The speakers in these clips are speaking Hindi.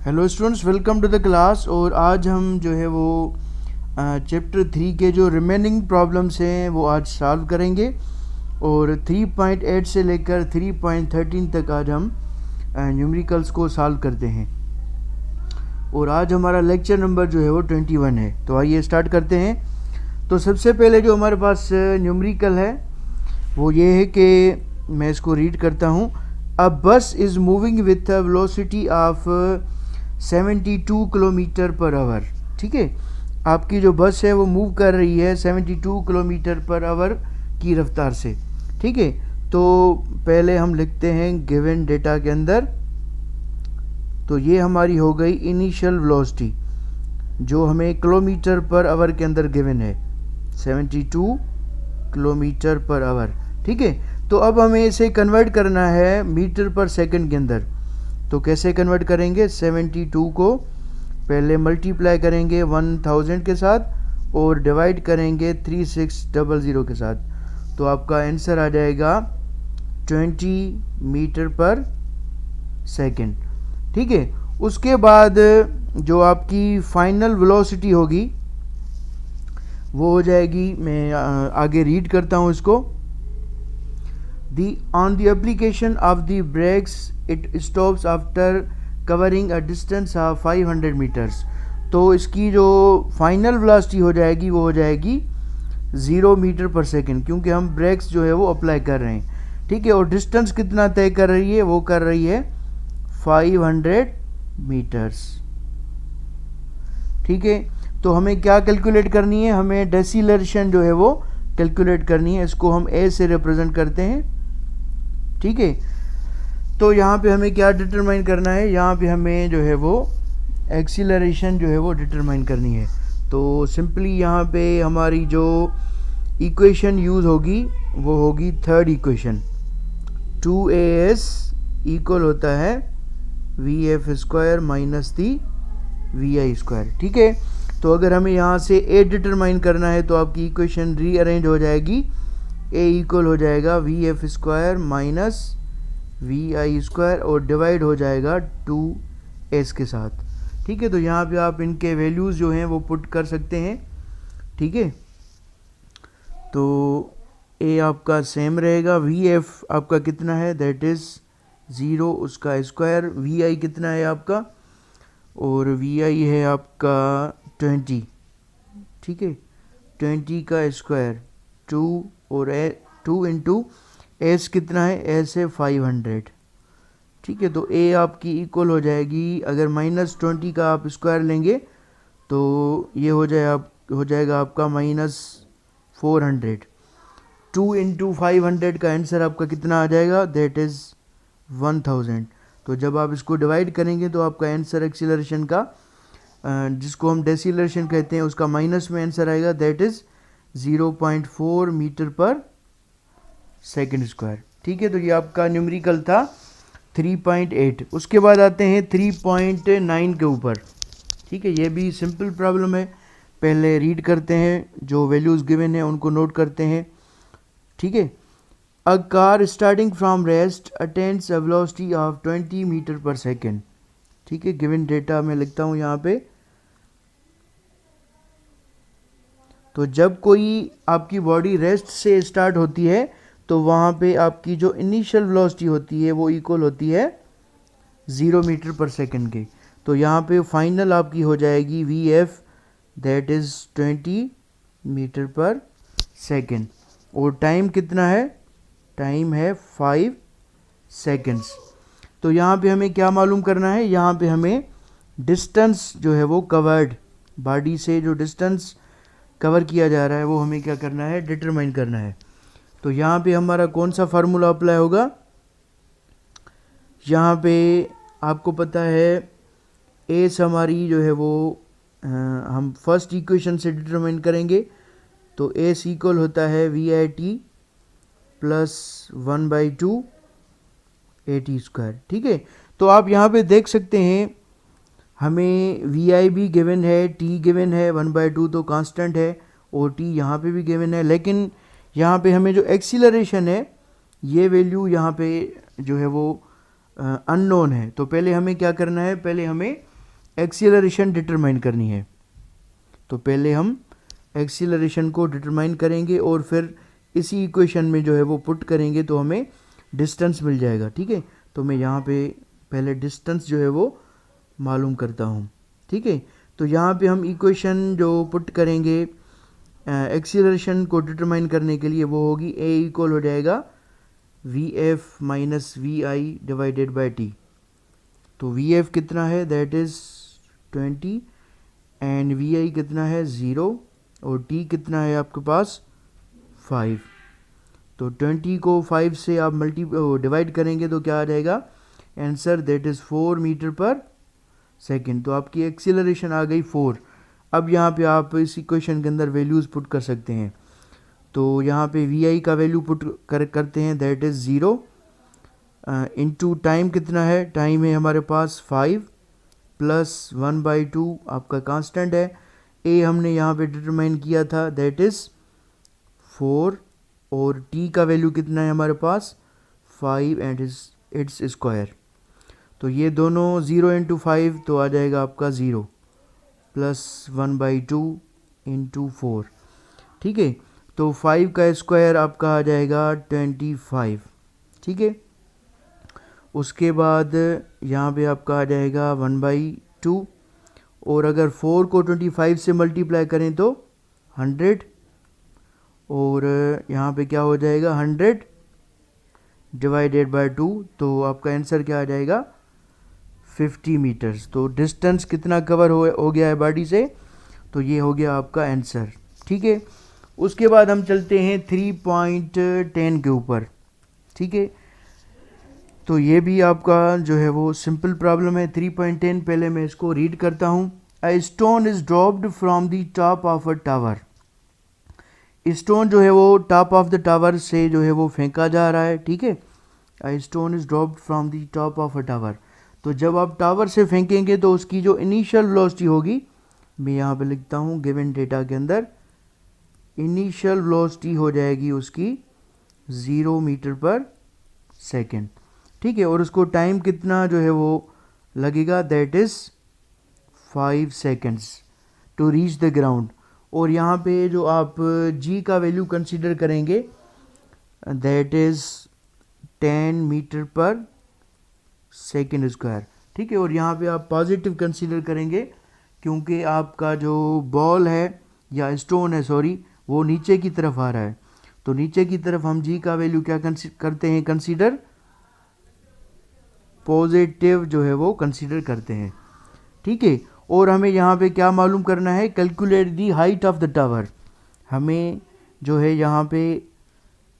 Hello students, welcome to the class. और आज हम जो है वो चैप्टर 3 के जो रिमेनिंग प्रॉब्लम्स हैं वो आज सॉल्व करेंगे। और 3.8 से लेकर 3.13 तक आज हम न्यूमेरिकल्स को सॉल्व करते हैं। और आज हमारा लेक्चर नंबर जो है वो 21 है। तो आइए स्टार्ट करते हैं। तो सबसे पहले जो हमारे पास न्यूमेरिकल है वो ये है कि मैं इसको रीड करता हूँ। A bus is moving with a velocity of 72 kilometre per hour. ठीक है, आपकी जो बस है वो मूव कर रही है 72 किलोमीटर पर आवर की रफ्तार से। ठीक है, तो पहले हम लिखते हैं गिवन डेटा के अंदर। तो ये हमारी हो गई इनिशियल वेलोसिटी जो हमें किलोमीटर पर आवर के अंदर गिवन है, 72 किलोमीटर पर आवर। ठीक है, तो अब हमें इसे कन्वर्ट करना है मीटर पर सेकंड के अंदर। तो कैसे कन्वर्ट करेंगे? 72 को पहले मल्टीप्लाई करेंगे 1000 के साथ और डिवाइड करेंगे 3600 के साथ। तो आपका आंसर आ जाएगा 20 मीटर पर सेकंड। ठीक है, उसके बाद जो आपकी फाइनल वेलोसिटी होगी वो हो जाएगी, मैं आगे रीड करता हूँ इसको। On the application of the brakes, it stops after covering a distance of 500 meters। तो इसकी जो फाइनल वेलोसिटी हो जाएगी वो हो जाएगी 0 मीटर पर सेकंड, क्योंकि हम ब्रेक्स जो है वो अप्लाई कर रहे हैं। ठीक है, और डिस्टेंस कितना तय कर रही है? वो कर रही है 500 मीटर्स। ठीक है, तो हमें क्या कैलकुलेट करनी है? हमें डेसिलरेशन जो है वो कैलकुलेट करनी है। इसको हम ए से रिप्रेजेंट करते हैं। ठीक है, तो यहाँ पे हमें क्या डिटरमाइन करना है? यहाँ पे हमें जो है वो एक्सीलरेशन जो है वो डिटरमाइन करनी है। तो सिंपली यहाँ पे हमारी जो इक्वेशन यूज़ होगी वो होगी थर्ड इक्वेशन। 2as इक्वल होता है vf स्क्वायर माइनस दी vi स्क्वायर। ठीक है, तो अगर हमें यहाँ से a डिटरमाइन करना है तो आपकी इक्वेशन रीअरेंज हो जाएगी। a इक्वल हो जाएगा vf square minus vi square और डिवाइड हो जाएगा 2s के साथ। ठीक है, तो यहाँ पे आप इनके वैल्यूज़ जो हैं वो पुट कर सकते हैं। ठीक है, तो a आपका सेम रहेगा, vf आपका कितना है? दैट इज़ 0, उसका स्क्वायर। vi कितना है आपका? और vi है आपका 20। ठीक है, 20 का स्क्वायर 2 और 2 इंटू एस कितना है? एस है 500। ठीक है, तो ए आपकी इक्वल हो जाएगी, अगर -20 का आप स्क्वायर लेंगे तो ये हो जाएगा आपका -400। 2 इंटू 500 का आंसर आपका कितना आ जाएगा? That is 1000। तो जब आप इसको डिवाइड करेंगे तो आपका आंसर एक्सीलरेशन का, जिसको हम डेसिलरेशन कहते हैं, उसका माइनस में आंसर आएगा। दैट इज़ 0.4 मीटर पर सेकंड स्क्वायर। ठीक है, तो ये आपका न्यूमेरिकल था 3.8। उसके बाद आते हैं 3.9 के ऊपर। ठीक है, ये भी सिंपल प्रॉब्लम है। पहले रीड करते हैं, जो वैल्यूज़ गिवन है उनको नोट करते हैं। ठीक है, a car starting from rest attains a velocity of 20 metre per second. ठीक है, गिवन डेटा मैं लिखता हूँ यहाँ पे। तो जब कोई आपकी बॉडी रेस्ट से स्टार्ट होती है तो वहाँ पे आपकी जो इनिशियल वेलोसिटी होती है वो इक्वल होती है 0 मीटर पर सेकंड के। तो यहाँ पे फाइनल आपकी हो जाएगी vf, दैट इज़ 20 मीटर पर सेकंड। और टाइम कितना है? टाइम है 5 सेकंड्स। तो यहाँ पे हमें क्या मालूम करना है? यहाँ पे हमें डिस्टेंस जो है वो कवर्ड, बॉडी से जो डिस्टेंस कवर किया जा रहा है वो हमें क्या करना है? डिटरमाइन करना है। तो यहाँ पे हमारा कौन सा फार्मूला अप्लाई होगा? यहाँ पे आपको पता है एस हमारी जो है वो हम फर्स्ट इक्वेशन से डिटरमाइन करेंगे। तो एस इक्वल होता है VIT प्लस 1/2 AT स्क्वायर। ठीक है, तो आप यहाँ पे देख सकते हैं हमें VI भी गिवन है, T गिवन है, 1/2 तो कांस्टेंट है और T यहाँ पे भी गिवन है। लेकिन यहाँ पे हमें जो एक्सीलरेशन है ये वैल्यू यहाँ पे जो है वो अननोन है। तो पहले हमें क्या करना है? पहले हमें एक्सीलरेशन डिटरमाइन करनी है। तो पहले हम एक्सीलरेशन को डिटरमाइन करेंगे और फिर इसी इक्वेशन में जो है वो पुट करेंगे तो हमें डिस्टेंस मिल जाएगा। ठीक है, तो मैं यहाँ पे पहले डिस्टेंस जो है वो मालूम करता हूँ। ठीक है, तो यहाँ पे हम इक्वेशन जो पुट करेंगे एक्सीलरेशन को डिटरमाइन करने के लिए वो होगी ए इक्वल हो जाएगा V F minus we I divided by T. तो वी एफ कितना है, that is 20 and V I कितना है 0 और टी कितना है आपके पास 5। तो 20 को 5 से आप डिवाइड करेंगे तो क्या आ जाएगा answer, that is 4 metre per second. तो आपकी एक्सीलरेशन आ गई 4। अब यहाँ पे आप इस इक्वेशन के अंदर वैल्यूज़ पुट कर सकते हैं। तो यहाँ पे वी आई का वैल्यू पुट करते हैं, दैट इज़ 0 इनटू टाइम कितना है, टाइम है हमारे पास 5 प्लस 1/2 आपका कांस्टेंट है। ए हमने यहाँ पे डिटरमाइन किया था, दैट इज़ 4 और टी का वैल्यू कितना है हमारे पास 5 एंड इट्स स्क्वायर। तो ये दोनों 0 इंटू 5 तो आ जाएगा आपका 0 प्लस 1/2 इंटू 4। ठीक है, तो 5 का स्क्वायर आपका आ जाएगा 25। ठीक है, उसके बाद यहाँ पे आपका आ जाएगा 1/2 और अगर 4 को 25 से मल्टीप्लाई करें तो 100 और यहाँ पे क्या हो जाएगा 100 डिवाइडेड बाय 2। तो आपका आंसर क्या आ जाएगा 50 मीटर्स। तो डिस्टेंस कितना कवर हो गया है बॉडी से, तो ये हो गया आपका आंसर। ठीक है, उसके बाद हम चलते हैं 3.10 के ऊपर। ठीक है, तो ये भी आपका जो है वो सिंपल प्रॉब्लम है 3.10। पहले मैं इसको रीड करता हूँ। A stone is dropped from the top of a tower. Stone जो है वो टॉप ऑफ द टावर से जो है वो फेंका जा रहा है। ठीक है, a stone is dropped from the top of a tower. तो जब आप टावर से फेंकेंगे तो उसकी जो इनिशियल वेलोसिटी होगी, मैं यहाँ पे लिखता हूँ गिवन डेटा के अंदर, इनिशियल वेलोसिटी हो जाएगी उसकी 0 मीटर पर सेकेंड। ठीक है, और उसको टाइम कितना जो है वो लगेगा, that is 5 seconds to reach the ground. और यहाँ पे जो आप जी का वैल्यू कंसीडर करेंगे, that is 10 metre per second square. ठीक है, और यहाँ पे आप पॉजिटिव कंसीडर करेंगे क्योंकि आपका जो बॉल है या स्टोन है सॉरी, वो नीचे की तरफ आ रहा है। तो नीचे की तरफ हम जी का वैल्यू क्या करते हैं कंसीडर, पॉजिटिव जो है वो कंसीडर करते हैं। ठीक है, और हमें यहाँ पे क्या मालूम करना है, calculate the height of the tower. हमें जो है यहाँ पे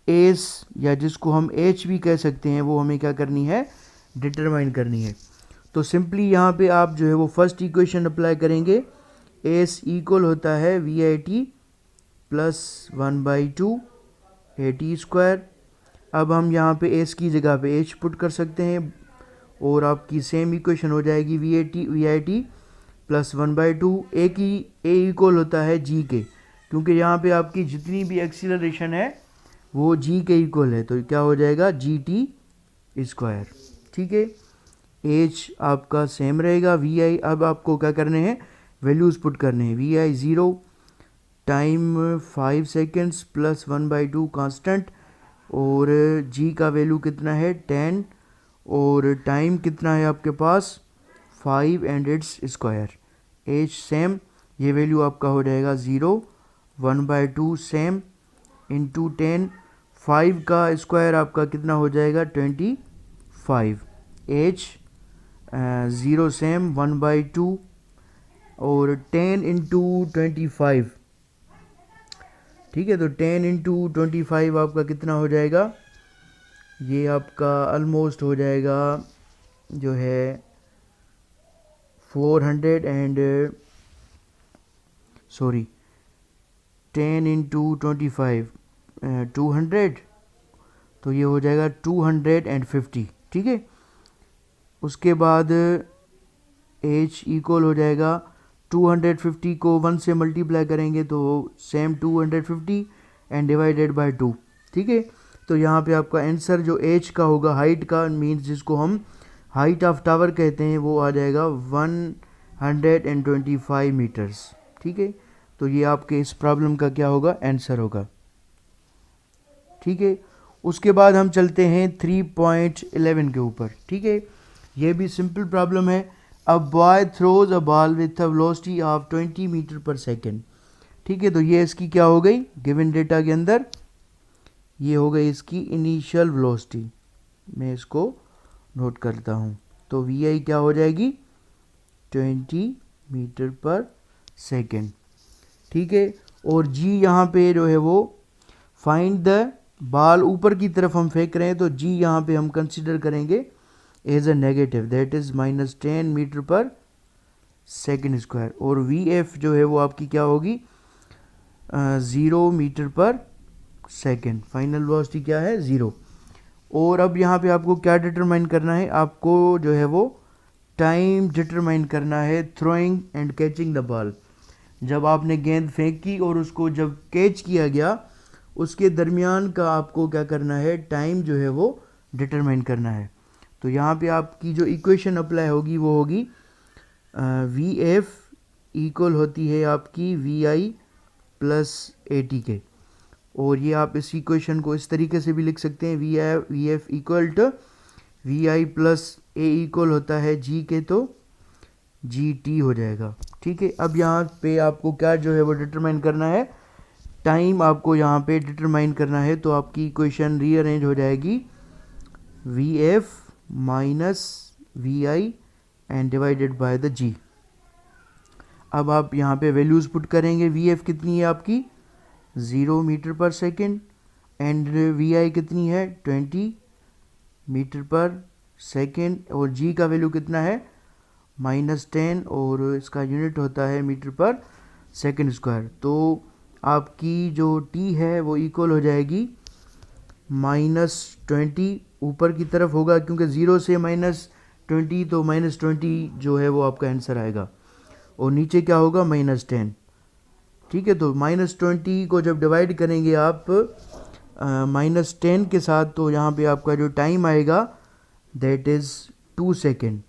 एस या जिसको हम एच भी कह सकते हैं वो हमें क्या करनी है, डिटरमाइन करनी है। तो सिंपली यहाँ पे आप जो है वो फर्स्ट इक्वेशन अप्लाई करेंगे, एस इक्वल होता है V I T plus 1/2 A T square. अब हम यहाँ पे एस की जगह पे एच पुट कर सकते हैं और आपकी सेम इक्वेशन हो जाएगी वी आई टी प्लस 1/2 ए की ए इक्वल होता है जी के, क्योंकि यहाँ पे आपकी जितनी भी एक्सीलरेशन है वो जी के इक्वल है, तो क्या हो जाएगा जी टी स्क्वायर। ठीक है, एच आपका सेम रहेगा, वी आई अब आपको क्या करने हैं, वैल्यूज़ पुट करने हैं। V I 0, time 5 seconds plus 1/2 constant, और जी का वैल्यू कितना है 10 और टाइम कितना है आपके पास 5 and its square. H same, ये वैल्यू आपका हो जाएगा 0, 1/2 सेम इंटू 10, 5 का स्क्वायर आपका कितना हो जाएगा 25। एच 0 सेम 1/2 और 10 इंटू 25। ठीक है, तो 10 इंटू 25 आपका कितना हो जाएगा, ये आपका ऑलमोस्ट हो जाएगा जो है 400 एंड सॉरी 10 इंटू 25 200, तो ये हो जाएगा 250। ठीक है, उसके बाद एच इक्वल हो जाएगा 250 को 1 से मल्टीप्लाई करेंगे तो सेम 250 एंड डिवाइडेड बाय 2। ठीक है, तो यहाँ पे आपका आंसर जो एच का होगा हाइट का मीन्स जिसको हम हाइट ऑफ टावर कहते हैं वो आ जाएगा 125 मीटर्स। ठीक है, तो ये आपके इस प्रॉब्लम का क्या होगा, आंसर होगा। ठीक है, उसके बाद हम चलते हैं 3.11 के ऊपर। ठीक है, ये भी सिंपल प्रॉब्लम है। A boy throws a ball with a velocity of 20 metre per second. ठीक है, तो ये इसकी क्या हो गई, गिवन डेटा के अंदर ये हो गई इसकी इनिशियल वेलोसिटी। मैं इसको नोट करता हूँ, तो वी आई क्या हो जाएगी, 20 मीटर पर सेकेंड। ठीक है, और जी यहाँ पे जो है वो फाइंड द बॉल ऊपर की तरफ हम फेंक रहे हैं, तो जी यहाँ पे हम कंसिडर करेंगे as a negative, that is -10 metre per second square. और वी एफ जो है वो आपकी क्या होगी, 0 metre per second. Final velocity क्या है, 0। और अब यहाँ पे आपको क्या डिटरमाइन करना है, आपको जो है वो टाइम डिटरमाइन करना है throwing and catching the ball. जब आपने गेंद फेंकी और उसको जब कैच किया गया, उसके दरमियान का आपको क्या करना है, टाइम जो है वो डिटरमाइन करना है। तो यहाँ पे आपकी जो इक्वेशन अप्लाई होगी वो होगी वी एफ इक्वल होती है आपकी V I plus A T के। और ये आप इस इक्वेशन को इस तरीके से भी लिख सकते हैं, V F equal to V I plus A equal होता है जी के, तो जी टी हो जाएगा। ठीक है, अब यहाँ पे आपको क्या जो है वो डिटरमाइन करना है, टाइम आपको यहाँ पे डिटरमाइन करना है। तो आपकी इक्वेशन रीअरेंज हो जाएगी v F minus we i and divided by the g. अब आप यहाँ पे वैल्यूज़ पुट करेंगे, वी एफ कितनी है आपकी 0 metre per second and V आई कितनी है 20 मीटर पर सेकेंड, और जी का वैल्यू कितना है -10, और इसका यूनिट होता है मीटर पर सेकेंड स्क्वायर। तो आपकी जो टी है वो इक्वल हो जाएगी -20, ऊपर की तरफ होगा क्योंकि 0 से -20, तो -20 जो है वो आपका आंसर आएगा, और नीचे क्या होगा -10। ठीक है, तो -20 को जब डिवाइड करेंगे आप -10 के साथ, तो यहाँ पे आपका जो टाइम आएगा दैट इज़ 2 सेकेंड।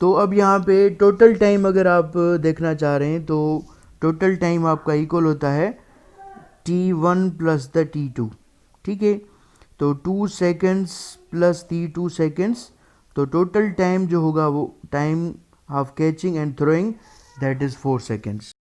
तो अब यहाँ पे टोटल टाइम अगर आप देखना चाह रहे हैं, तो टोटल टाइम आपका इक्वल होता है T1 प्लस द T2। ठीक है, तो 2 सेकेंड्स प्लस T2 सेकेंड्स, तो टोटल टाइम जो होगा वो time of catching and throwing that is 4 seconds.